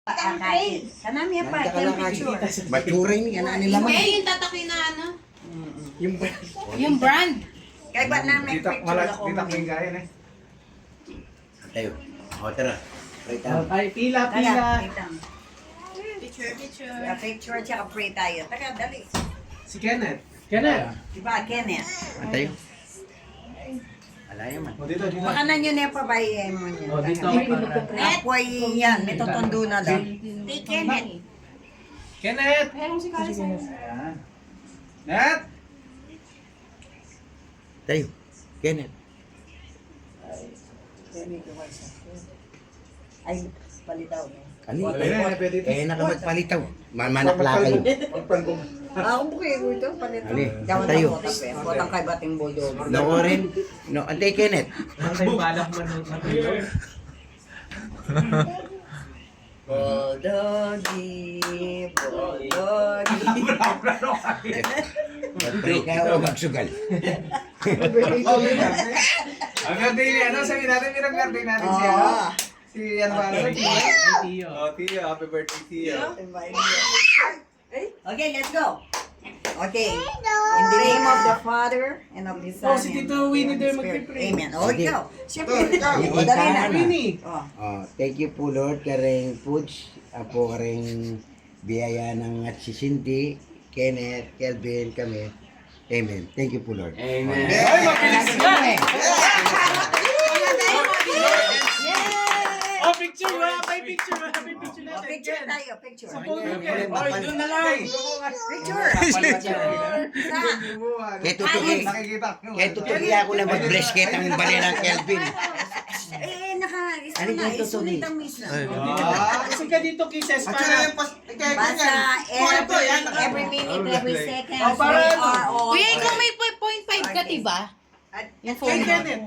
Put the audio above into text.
Kahit. Kanami pa, temperature. Maturing yan na nila man. Eh, yung tatakoy na ano? Yung Yung brand. Kaya ba na may Dita picture ako ko mamaya. yung gaya eh. tayo. O tara. Right down. Ay, pila, Kaya, pila. wait lang. Picture, picture. Picture tsaka pray tayo. Taka, dali. Si Kenneth. Kenneth. Diba, Kenneth? Tayo. Alaya man. O, dito, dito. Baka na nyo na pabayin mo niya. O, dito ako para. Apoy yan, may tutundo na lang. Hey, Kenneth. Kenneth! Meron si Carlos. Ayan. Net! Tayo. Kenneth. Ay, palitaw. Ano Pwede ito? na, pwede ito. Eh, nakamagpalitaw. Manakla kayo. Ako bukay ko ito, palitaw. Ali, Dawan tayo. na potang pe. Potang kay bating bulldog. No, Oren. No, antay Kenneth. Ang balak man ng matulog. Bulldoggy, bulldoggy. Pre, kaya o magsugal. Ang birthday ni ano, sabi natin, pirang birthday natin siya. Ah. Si ano ba? Tio. Oh, Tio. Happy birthday, Tio. Okay, let's go. Okay. In the name of the Father and of the Son Oh, si and Tito of the Winnie Holy daw Spirit. magpipray. Amen. Oh, Sige. ikaw. Siyempre, ikaw. Yung O, dali na. ikaw na. Winnie. Oh. Thank you po Lord kareng Puj. Apo kareng biyaya ng at si Cindy, Kenneth, Kelvin, kami. Amen. Thank you po Lord. Amen. Ay, mabilis nga! Oh, picture mo! May picture mo! May picture Oh, natin. picture tayo, picture. Oy, doon na lang! Picture. Kaya tutuloy. Nakikita ko. Kaya tutuloy ako na mag-bless kaya ang bali ng Kelvin. Isa Ano na, yung tutuloy? isulit ang miss na. Kasi ka dito, kisses, para... Basta every minute, every second, Oh, para we ano? are all. Kuya, ikaw may 0.5 ka, diba? At- Yung Kay phone mo. Kenneth.